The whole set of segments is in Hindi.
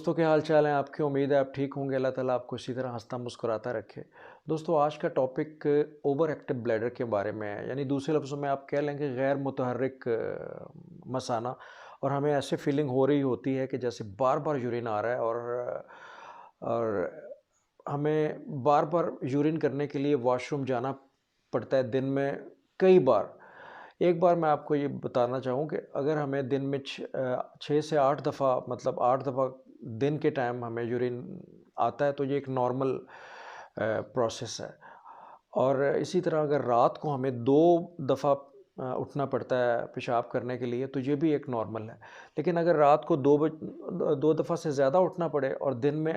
दोस्तों क्या हाल चाल है आपके। उम्मीद है आप ठीक होंगे। अल्लाह ताला आपको इसी तरह हंसता मुस्कुराता रखे। दोस्तों आज का टॉपिक ओवर एक्टिव ब्लैडर के बारे में है, यानी दूसरे लफ्ज़ों में आप कह लें कि गैर मुतहर्रिक मसाना। और हमें ऐसे फीलिंग हो रही होती है कि जैसे बार बार यूरिन आ रहा है और हमें बार बार यूरिन करने के लिए वॉशरूम जाना पड़ता है दिन में कई बार। एक बार मैं आपको ये बताना चाहूँ कि अगर हमें दिन में 6 से 8 दफ़ा, मतलब 8 दफ़ा दिन के टाइम हमें यूरिन आता है, तो ये एक नॉर्मल प्रोसेस है। और इसी तरह अगर रात को हमें 2 दफ़ा उठना पड़ता है पेशाब करने के लिए, तो ये भी एक नॉर्मल है। लेकिन अगर रात को 2 दफ़ा से ज़्यादा उठना पड़े और दिन में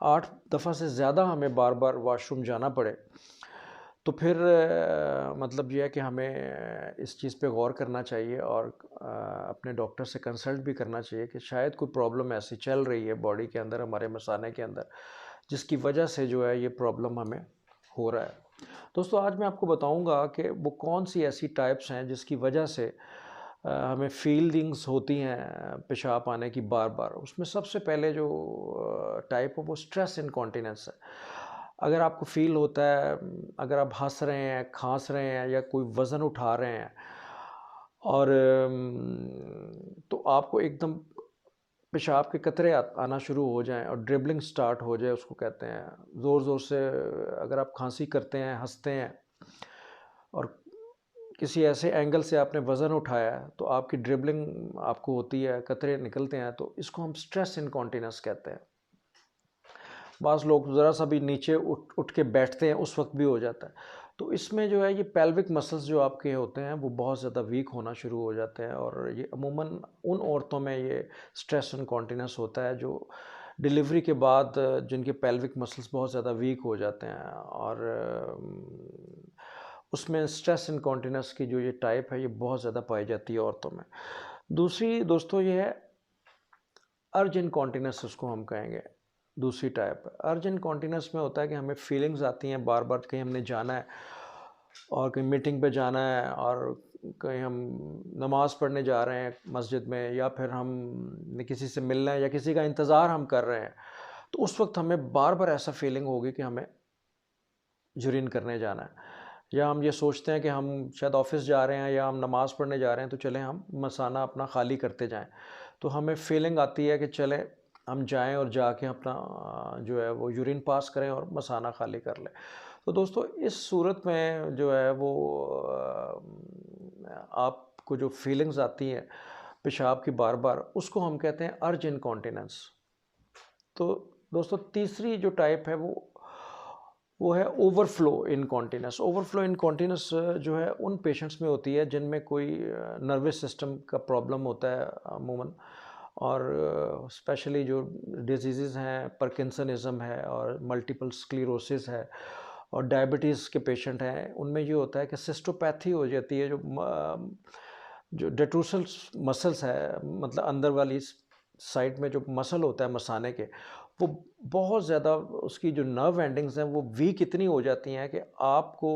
8 दफ़ा से ज़्यादा हमें बार बार वॉशरूम जाना पड़े, तो फिर मतलब ये है कि हमें इस चीज़ पे गौर करना चाहिए और अपने डॉक्टर से कंसल्ट भी करना चाहिए कि शायद कोई प्रॉब्लम ऐसी चल रही है बॉडी के अंदर, हमारे मसाने के अंदर, जिसकी वजह से जो है ये प्रॉब्लम हमें हो रहा है। दोस्तों आज मैं आपको बताऊंगा कि वो कौन सी ऐसी टाइप्स हैं जिसकी वजह से हमें फीलिंग्स होती हैं पेशाब आने की बार बार। उसमें सबसे पहले जो टाइप है वो स्ट्रेस इनकॉन्टिनेंस है। अगर आपको फील होता है, अगर आप हंस रहे हैं, खांस रहे हैं या कोई वज़न उठा रहे हैं और तो आपको एकदम पेशाब के कतरे आना शुरू हो जाएं और ड्रिबलिंग स्टार्ट हो जाए, उसको कहते हैं ज़ोर ज़ोर से। अगर आप खांसी करते हैं, हंसते हैं और किसी ऐसे एंगल से आपने वज़न उठाया है, तो आपकी ड्रिबलिंग आपको होती है, कतरे निकलते हैं, तो इसको हम स्ट्रेस इनकॉन्टिनेंस कहते हैं। बाज़ लोग ज़रा सा भी नीचे उठ उठ के बैठते हैं, उस वक्त भी हो जाता है। तो इसमें जो है ये पेल्विक मसल्स जो आपके होते हैं वो बहुत ज़्यादा वीक होना शुरू हो जाते हैं, और ये अमूमन उन औरतों में ये स्ट्रेस इनकॉन्टिनेंस होता है जो डिलीवरी के बाद जिनके पेल्विक मसल्स बहुत ज़्यादा वीक हो जाते हैं। और उसमें स्ट्रेस इनकॉन्टिनेंस की जो ये टाइप है ये बहुत ज़्यादा पाई जाती है औरतों में। दूसरी दोस्तों ये है अर्ज इनकॉन्टिनेंस, उसको हम कहेंगे दूसरी टाइप। अर्ज इनकॉन्टिनेंस में होता है कि हमें फीलिंग्स आती हैं बार बार, कहीं हमने जाना है और कहीं मीटिंग पे जाना है, और कहीं हम नमाज पढ़ने जा रहे हैं मस्जिद में, या फिर हम किसी से मिलना है या किसी का इंतज़ार हम कर रहे हैं, तो उस वक्त हमें बार बार ऐसा फीलिंग होगी कि हमें यूरिन करने जाना है। या हम ये सोचते हैं कि हम शायद ऑफिस जा रहे हैं या हम नमाज़ पढ़ने जा रहे हैं, तो चलें हम मसाना अपना खाली करते जाएं। तो हमें फीलिंग आती है कि चलें हम जाएं और जाके अपना जो है वो यूरिन पास करें और मसाना खाली कर लें। तो दोस्तों इस सूरत में जो है वो आपको जो फीलिंग्स आती हैं पेशाब की बार बार, उसको हम कहते हैं अर्ज इनकॉन्टिनेंस। तो दोस्तों तीसरी जो टाइप है वो है ओवरफ्लो इनकॉन्टिनेंस। ओवरफ्लो इनकॉन्टिनेंस जो है उन पेशेंट्स में होती है जिनमें कोई नर्वस सिस्टम का प्रॉब्लम होता है अमूमन, और स्पेशली जो डिजीज़ हैं, पार्किंसनिज्म है और मल्टीपल स्क्लेरोसिस है और डायबिटीज़ के पेशेंट हैं, उनमें ये होता है कि सिस्टोपैथी हो जाती है। जो डेट्रोसल मसल्स है, मतलब अंदर वाली साइड में जो मसल होता है मसाने के, वो बहुत ज़्यादा, उसकी जो नर्व एंडिंग्स हैं वो वीक इतनी हो जाती हैं कि आपको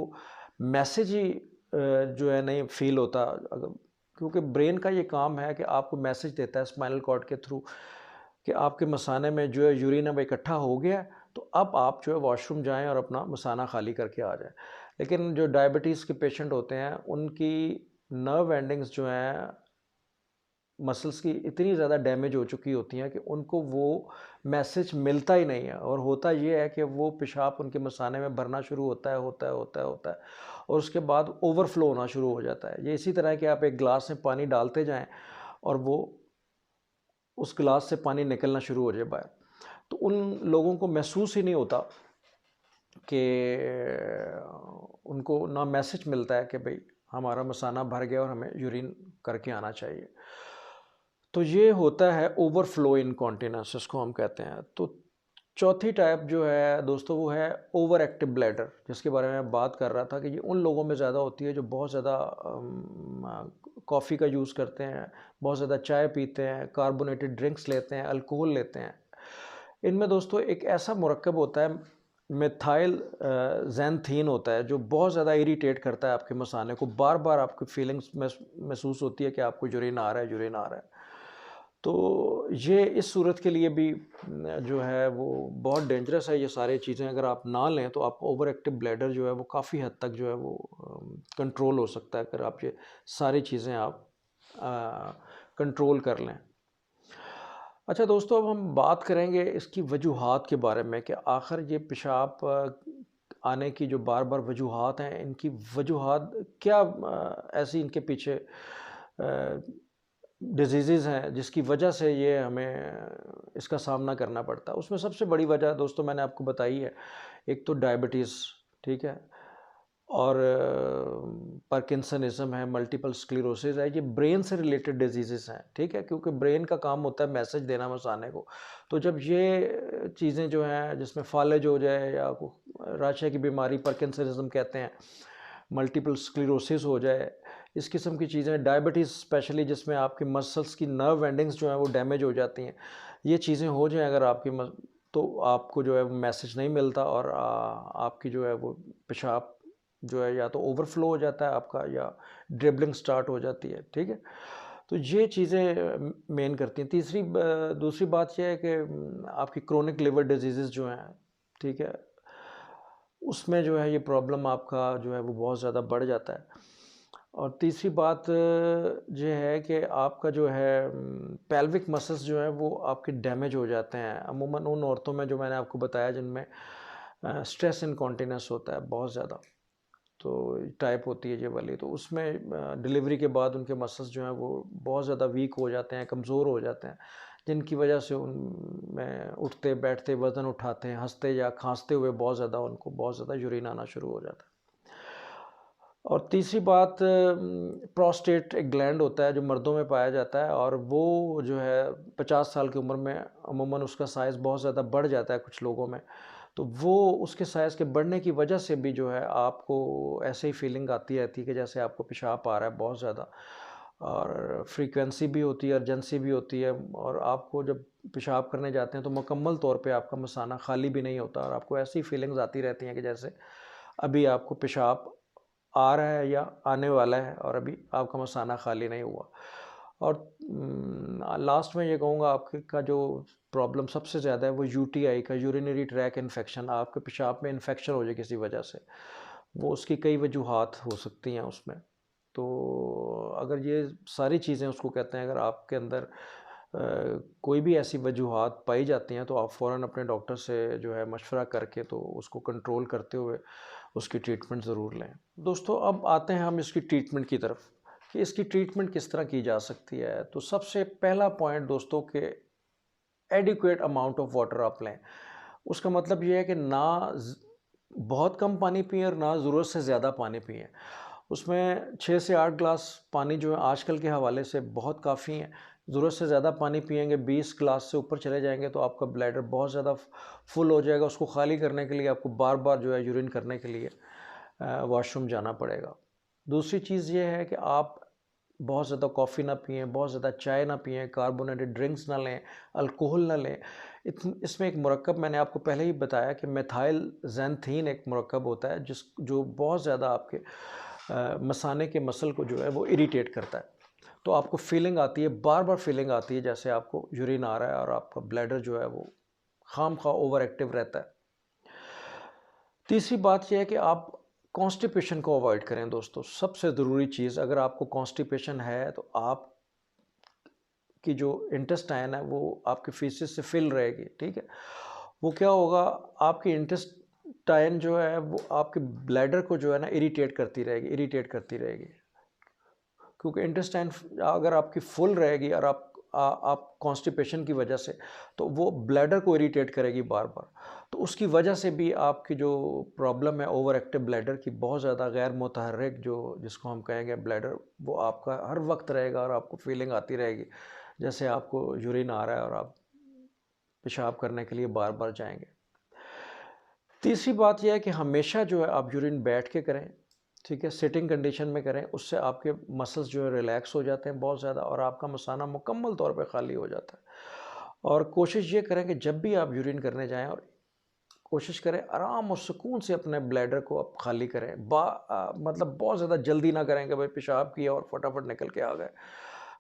मैसेज ही जो है नहीं फील होता। अगर क्योंकि ब्रेन का ये काम है कि आपको मैसेज देता है स्पाइनल कॉर्ड के थ्रू कि आपके मसाने में जो है यूरिन अब इकट्ठा हो गया है, तो अब आप जो है वॉशरूम जाएं और अपना मसाना खाली करके आ जाएं। लेकिन जो डायबिटीज़ के पेशेंट होते हैं उनकी नर्व एंडिंग्स जो हैं मसल्स की इतनी ज़्यादा डैमेज हो चुकी होती हैं कि उनको वो मैसेज मिलता ही नहीं है, और होता ये है कि वो पेशाब उनके मसाने में भरना शुरू होता है और उसके बाद ओवरफ्लो होना शुरू हो जाता है। ये इसी तरह है कि आप एक गिलास में पानी डालते जाएं और वो उस गिलास से पानी निकलना शुरू हो जाए बाहर। तो उन लोगों को महसूस ही नहीं होता कि उनको ना मैसेज मिलता है कि भाई हमारा मसाना भर गया और हमें यूरिन करके आना चाहिए। तो ये होता है ओवरफ्लो इनकॉन्टिनेंस, इसको हम कहते हैं। तो चौथी टाइप जो है दोस्तों वो है ओवर एक्टिव ब्लैडर, जिसके बारे में मैं बात कर रहा था कि ये उन लोगों में ज़्यादा होती है जो बहुत ज़्यादा कॉफ़ी का यूज़ करते हैं, बहुत ज़्यादा चाय पीते हैं, कार्बोनेटेड ड्रिंक्स लेते हैं, अल्कोहल लेते हैं। इनमें दोस्तों एक ऐसा मुरक्कब होता है, मिथाइल ज़ैंथीन होता है, जो बहुत ज़्यादा इरिटेट करता है आपके मसाने को। बार बार आपकी फीलिंग्स महसूस होती है कि आपको यूरिन आ रहा है, यूरिन आ रहा है। तो ये इस सूरत के लिए भी जो है वो बहुत डेंजरस है। ये सारी चीज़ें अगर आप ना लें तो आप ओवर एक्टिव ब्लैडर जो है वो काफ़ी हद तक जो है वो कंट्रोल हो सकता है, अगर आप ये सारी चीज़ें आप कंट्रोल कर लें। अच्छा दोस्तों, अब हम बात करेंगे इसकी वजूहात के बारे में कि आखिर ये पेशाब आने की जो बार बार वजूहात हैं, इनकी वजूहात क्या ऐसी इनके पीछे डिजीज़ हैं जिसकी वजह से ये हमें इसका सामना करना पड़ता है। उसमें सबसे बड़ी वजह दोस्तों मैंने आपको बताई है, एक तो डायबिटीज़, ठीक है, और पार्किंसनिज़्म है, मल्टीपल स्क्लेरोसिस है, ये ब्रेन से रिलेटेड डिजीज़ेज़ हैं, ठीक है, क्योंकि ब्रेन का काम होता है मैसेज देना मसाने को। तो जब ये चीज़ें जो हैं जिसमें फालिज हो जाए या राशे की बीमारी पार्किंसनिज़्म कहते हैं, मल्टीपल स्क्लेरोसिस हो जाए, इस किस्म की चीज़ें, डायबिटीज़ स्पेशली जिसमें आपकी मसल्स की नर्व एंडिंग्स जो हैं वो डैमेज हो जाती हैं, ये चीज़ें हो जाएँ अगर आपकी तो आपको जो है वो मैसेज नहीं मिलता और आपकी जो है वो पेशाब जो है या तो ओवरफ्लो हो जाता है आपका या ड्रिबलिंग स्टार्ट हो जाती है, ठीक है। तो ये चीज़ें मेन करती हैं। दूसरी बात ये है कि आपकी क्रोनिक लिवर डिजीज़ेज़ जो हैं, ठीक है, उसमें जो है ये प्रॉब्लम आपका जो है वो बहुत ज़्यादा बढ़ जाता है। और तीसरी बात ये है कि आपका जो है पेल्विक मसल्स जो है वो आपके डैमेज हो जाते हैं। अमूमन उन औरतों में जो मैंने आपको बताया जिनमें स्ट्रेस इनकॉन्टिनेंस होता है बहुत ज़्यादा, तो टाइप होती है ये वाली, तो उसमें डिलीवरी के बाद उनके मसल्स जो हैं वो बहुत ज़्यादा वीक हो जाते हैं, कमज़ोर हो जाते हैं, जिनकी वजह से उनमें उठते बैठते वज़न उठाते हैं, हंसते या खांसते हुए बहुत ज़्यादा उनको बहुत ज़्यादा यूरिन आना शुरू हो जाता है। और तीसरी बात, प्रोस्टेट एक ग्लैंड होता है जो मर्दों में पाया जाता है और वो जो है 50 साल की उम्र में अमूमन उसका साइज़ बहुत ज़्यादा बढ़ जाता है कुछ लोगों में। तो वो उसके साइज़ के बढ़ने की वजह से भी जो है आपको ऐसे ही फीलिंग आती रहती है कि जैसे आपको पेशाब आ रहा है बहुत ज़्यादा, और फ्रीक्वेंसी भी होती है, अर्जेंसी भी होती है, और आपको जब पेशाब करने जाते हैं तो मुकम्मल तौर पे आपका मसाना खाली भी नहीं होता और आपको ऐसी फीलिंग्स आती रहती हैं कि जैसे अभी आपको पेशाब आ रहा है या आने वाला है और अभी आपका मसाना खाली नहीं हुआ। और लास्ट में ये कहूँगा आपके का जो प्रॉब्लम सबसे ज़्यादा है वो यूटीआई का, यूरिनरी ट्रैक इन्फेक्शन, आपके पेशाब में इन्फेक्शन हो जाए किसी वजह से, वो उसकी कई वजूहात हो सकती हैं उसमें। तो अगर ये सारी चीज़ें उसको कहते हैं, अगर आपके अंदर कोई भी ऐसी वजूहात पाई जाती हैं तो आप फ़ौरन अपने डॉक्टर से जो है मशवरा करके तो उसको कंट्रोल करते हुए उसकी ट्रीटमेंट ज़रूर लें। दोस्तों, अब आते हैं हम इसकी ट्रीटमेंट की तरफ कि इसकी ट्रीटमेंट किस तरह की जा सकती है। तो सबसे पहला पॉइंट दोस्तों कि एडिक्वेट अमाउंट ऑफ वाटर आप लें। उसका मतलब ये है कि बहुत कम पानी पिएँ और ना ज़रूरत से ज़्यादा पानी पिएँ। उसमें 6 से 8 ग्लास पानी जो है आजकल के हवाले से बहुत काफ़ी हैं। ज़रूरत से ज़्यादा पानी पिएँगे, 20 ग्लास से ऊपर चले जाएँगे तो आपका ब्लैडर बहुत ज़्यादा फुल हो जाएगा। उसको खाली करने के लिए आपको बार-बार जो है यूरिन करने के लिए वॉशरूम जाना पड़ेगा। दूसरी चीज़ ये है कि आप बहुत ज़्यादा कॉफ़ी ना पिएँ, बहुत ज़्यादा चाय ना पिएँ, कार्बोनेटेड ड्रिंक्स ना लें, अल्कोहल ना लें। इसमें एक मुरक्कब मैंने आपको पहले ही बताया कि मेथाइल ज़ैंथीन एक मुरक्कब होता है जो बहुत ज़्यादा आपके मसाने के मसल को जो है वो इरिटेट करता है। तो आपको फ़ीलिंग आती है, बार-बार फ़ीलिंग आती है जैसे आपको यूरिन आ रहा है और आपका ब्लैडर जो है वो खामख़ा ओवर एक्टिव रहता है। तीसरी बात ये है कि आप कॉन्स्टिपेशन को अवॉइड करें दोस्तों। सबसे ज़रूरी चीज़, अगर आपको कॉन्स्टिपेशन है तो आप की जो इंटेस्टाइन है वो आपके फीसेस से फिल रहेगी, ठीक है। वो क्या होगा, आपकी इंटेस्टाइन जो है वो आपके ब्लैडर को जो है ना इरिटेट करती रहेगी, क्योंकि इंटेस्टाइन अगर आपकी फुल रहेगी और आप कॉन्स्टिपेशन की वजह से, तो वो ब्लैडर को इरिटेट करेगी बार बार। तो उसकी वजह से भी आपकी जो प्रॉब्लम है ओवर एक्टिव ब्लैडर की, बहुत ज़्यादा गैर मुतहर्रिक जो जिसको हम कहेंगे ब्लैडर, वो आपका हर वक्त रहेगा और आपको फीलिंग आती रहेगी जैसे आपको यूरिन आ रहा है और आप पेशाब करने के लिए बार बार जाएंगे। तीसरी बात यह है कि हमेशा जो है आप यूरिन बैठ के करें, ठीक है, सिटिंग कंडीशन में करें। उससे आपके मसल्स जो है रिलैक्स हो जाते हैं बहुत ज़्यादा और आपका मसाना मुकम्मल तौर पे खाली हो जाता है। और कोशिश ये करें कि जब भी आप यूरिन करने जाएं, और कोशिश करें आराम और सुकून से अपने ब्लैडर को आप खाली करें। मतलब बहुत ज़्यादा जल्दी ना करें कि भाई पेशाब किया और फटाफट निकल के आ गए।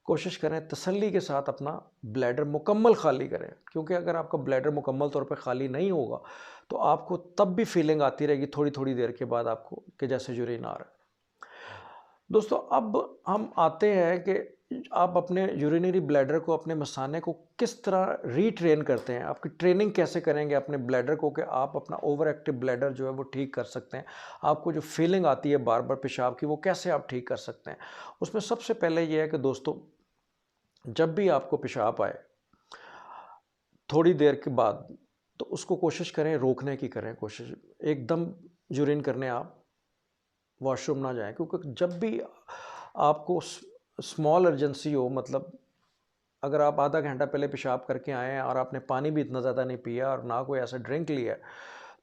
कोशिश करें तसल्ली के साथ अपना ब्लैडर मुकम्मल खाली करें, क्योंकि अगर आपका ब्लैडर मुकम्मल तौर पे खाली नहीं होगा तो आपको तब भी फीलिंग आती रहेगी थोड़ी थोड़ी देर के बाद आपको कि जैसे यूरिन आ रहा है। दोस्तों अब हम आते हैं कि आप अपने यूरिनरी ब्लैडर को, अपने मसाने को किस तरह रीट्रेन करते हैं, आपकी ट्रेनिंग कैसे करेंगे अपने ब्लैडर को कि आप अपना ओवर एक्टिव ब्लैडर जो है वो ठीक कर सकते हैं। आपको जो फीलिंग आती है बार बार पेशाब की, वो कैसे आप ठीक कर सकते हैं। उसमें सबसे पहले ये है कि दोस्तों, जब भी आपको पेशाब आए थोड़ी देर के बाद, तो उसको कोशिश करें रोकने की, करें कोशिश एकदम यूरिन करने आप वॉशरूम ना जाएं, क्योंकि जब भी आपको स्मॉल अर्जेंसी हो, मतलब अगर आप आधा घंटा पहले पेशाब करके आए हैं और आपने पानी भी इतना ज़्यादा नहीं पिया और ना कोई ऐसा ड्रिंक लिया है,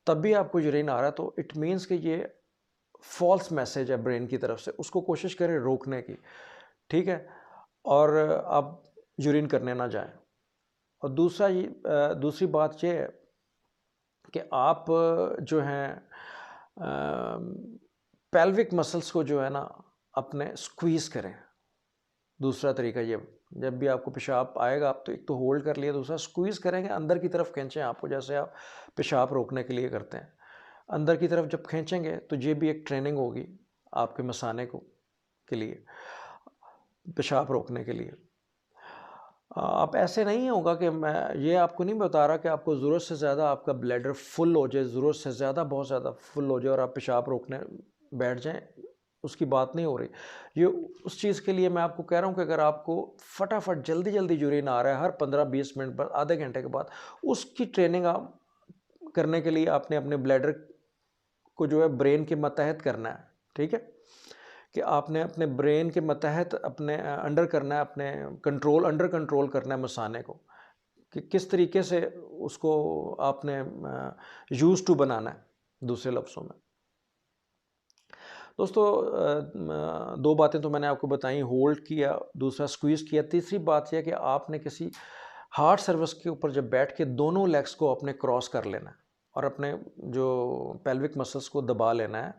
तब भी आपको यूरिन आ रहा है, तो इट मीन्स कि ये फॉल्स मैसेज है ब्रेन की तरफ से, उसको कोशिश करें रोकने की, ठीक है, और आप यूरिन करने ना जाएं। और दूसरी बात ये है कि आप जो हैं पेल्विक मसल्स को जो है ना अपने स्क्वीज़ करें। दूसरा तरीका ये, जब भी आपको पेशाब आएगा आप तो एक तो होल्ड कर लिया, दूसरा स्क्वीज़ करेंगे, अंदर की तरफ खींचें आपको, जैसे आप पेशाब रोकने के लिए करते हैं। अंदर की तरफ जब खींचेंगे तो ये भी एक ट्रेनिंग होगी आपके मसाने को के लिए, पेशाब रोकने के लिए। आप ऐसे नहीं होगा कि मैं ये आपको नहीं बता रहा कि आपको ज़रूरत से ज़्यादा आपका ब्लैडर फुल हो जाए, ज़रूरत से ज़्यादा बहुत ज़्यादा फुल हो जाए और आप पेशाब रोकने बैठ जाएं, उसकी बात नहीं हो रही। ये उस चीज़ के लिए मैं आपको कह रहा हूँ कि अगर आपको फटाफट जल्दी जल्दी यूरिन आ रहा है हर 15-20 मिनट बाद, आधे घंटे के बाद, उसकी ट्रेनिंग आप करने के लिए आपने अपने ब्लैडर को जो है ब्रेन के मतहत करना है, ठीक है, कि आपने अपने ब्रेन के मतहत अपने अंडर करना है, अपने अंडर कंट्रोल करना है मसाने को, कि किस तरीके से उसको आपने यूज टू बनाना है, दूसरे लफ्ज़ों में। दोस्तों दो बातें तो मैंने आपको बताई, होल्ड किया, दूसरा स्क्वीज़ किया, तीसरी बात यह कि आपने किसी हार्ड सर्विस के ऊपर जब बैठ के दोनों लेग्स को अपने क्रॉस कर लेना है और अपने जो पेल्विक मसल्स को दबा लेना है,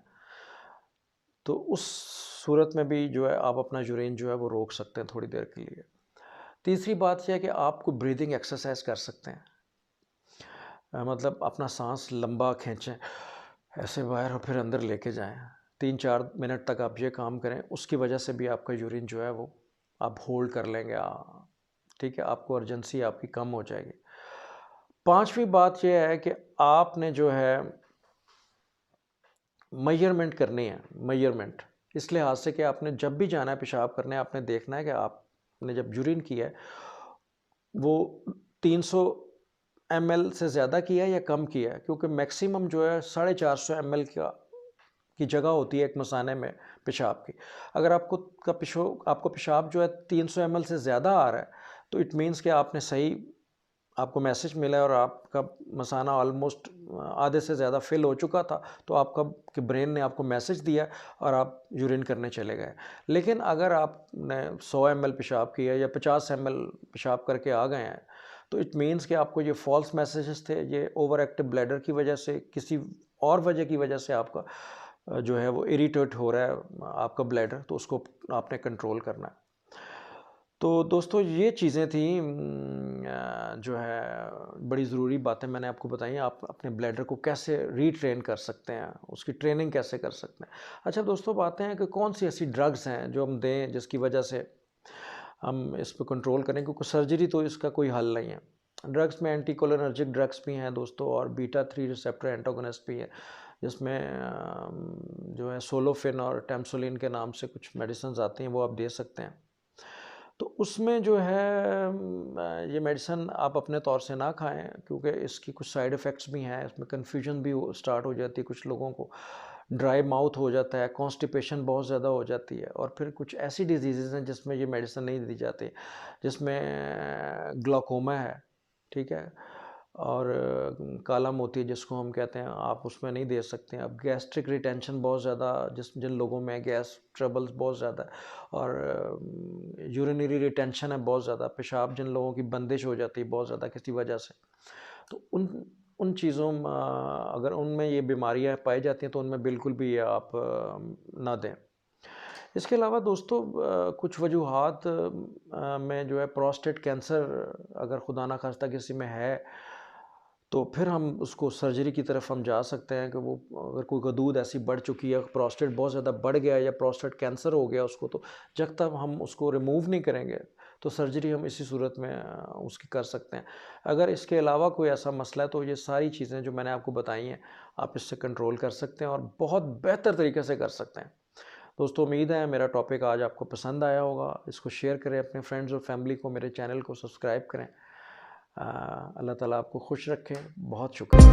तो उस सूरत में भी जो है आप अपना यूरिन जो है वो रोक सकते हैं थोड़ी देर के लिए। तीसरी बात यह है कि आप कोई ब्रीदिंग एक्सरसाइज कर सकते हैं, मतलब अपना सांस लंबा खींचें ऐसे बाहर और फिर अंदर लेके जाएं, 3-4 मिनट तक आप ये काम करें, उसकी वजह से भी आपका यूरिन जो है वो आप होल्ड कर लेंगे, ठीक है, आपको अर्जेंसी आपकी कम हो जाएगी। पांचवी बात यह है कि आपने जो है मेजरमेंट करनी है, मेजरमेंट इस लिहाज से कि आपने जब भी जाना है पेशाब करने, आपने देखना है कि आपने जब यूरिन किया है वो 300 ml से ज़्यादा किया है या कम किया है, क्योंकि मैक्सिमम जो है 450 ml की जगह होती है एक मसाने में पेशाब की। अगर आपको पेशाब जो है 300 ml से ज़्यादा आ रहा है, तो इट मीन्स कि आपने सही, आपको मैसेज मिला है और आपका मसाना ऑलमोस्ट आधे से ज़्यादा फिल हो चुका था, तो आपका कि ब्रेन ने आपको मैसेज दिया और आप यूरिन करने चले गए। लेकिन अगर आपने 100 ml पेशाब किया या 50 ml पेशाब करके आ गए हैं, तो इट मीन्स कि आपको ये फॉल्स मैसेजेस थे, ये ओवर एक्टिव ब्लैडर की वजह से, किसी और वजह की वजह से आपका जो है वो इरिटेट हो रहा है आपका ब्लैडर, तो उसको आपने कंट्रोल करना है। तो दोस्तों ये चीज़ें थी जो है बड़ी ज़रूरी बातें मैंने आपको बताई, आप अपने ब्लैडर को कैसे रीट्रेन कर सकते हैं, उसकी ट्रेनिंग कैसे कर सकते हैं। अच्छा दोस्तों, बातें हैं कि कौन सी ऐसी ड्रग्स हैं जो हम दें जिसकी वजह से हम इस पर कंट्रोल करें, क्योंकि सर्जरी तो इसका कोई हल नहीं है। ड्रग्स में एंटीकोलिनर्जिक ड्रग्स भी हैं दोस्तों, और बीटा 3 रिसेप्टर एंटागोनिस्ट भी है, जिसमें जो है सोलोफिन और टेम्सोलिन के नाम से कुछ मेडिसिन आती हैं, वो आप दे सकते हैं। तो उसमें जो है ये मेडिसिन आप अपने तौर से ना खाएं, क्योंकि इसकी कुछ साइड इफ़ेक्ट्स भी हैं, इसमें कन्फ्यूजन भी स्टार्ट हो जाती है, कुछ लोगों को ड्राई माउथ हो जाता है, कॉन्स्टिपेशन बहुत ज़्यादा हो जाती है, और फिर कुछ ऐसी डिजीज़ हैं जिसमें ये मेडिसिन नहीं दी जाती, जिसमें ग्लाकोमा है, ठीक है, और काला मोती जिसको हम कहते हैं, आप उसमें नहीं दे सकते हैं। अब गैस्ट्रिक रिटेंशन बहुत ज़्यादा जिन लोगों में गैस ट्रबल्स बहुत ज़्यादा है, और यूरिनरी रिटेंशन है बहुत ज़्यादा, पेशाब जिन लोगों की बंदिश हो जाती है बहुत ज़्यादा किसी वजह से, तो उन उन चीज़ों में अगर उनमें ये बीमारियां पाई जाती हैं तो उनमें बिल्कुल भी ये आप ना दें। इसके अलावा दोस्तों कुछ वजूहात में जो है प्रोस्टेट कैंसर अगर खुदा ना खास्ता किसी में है तो फिर हम उसको सर्जरी की तरफ हम जा सकते हैं कि वो अगर कोई गदूद ऐसी बढ़ चुकी है, प्रोस्टेट बहुत ज़्यादा बढ़ गया है या प्रोस्टेट कैंसर हो गया उसको, तो जब तक हम उसको रिमूव नहीं करेंगे तो सर्जरी हम इसी सूरत में उसकी कर सकते हैं। अगर इसके अलावा कोई ऐसा मसला है तो ये सारी चीज़ें जो मैंने आपको बताई हैं, आप इससे कंट्रोल कर सकते हैं और बहुत बेहतर तरीके से कर सकते हैं। दोस्तों उम्मीद है मेरा टॉपिक आज आपको पसंद आया होगा। इसको शेयर करें अपने फ्रेंड्स और फैमिली को, मेरे चैनल को सब्सक्राइब करें। अल्लाह ताला आपको खुश रखे। बहुत शुक्रिया।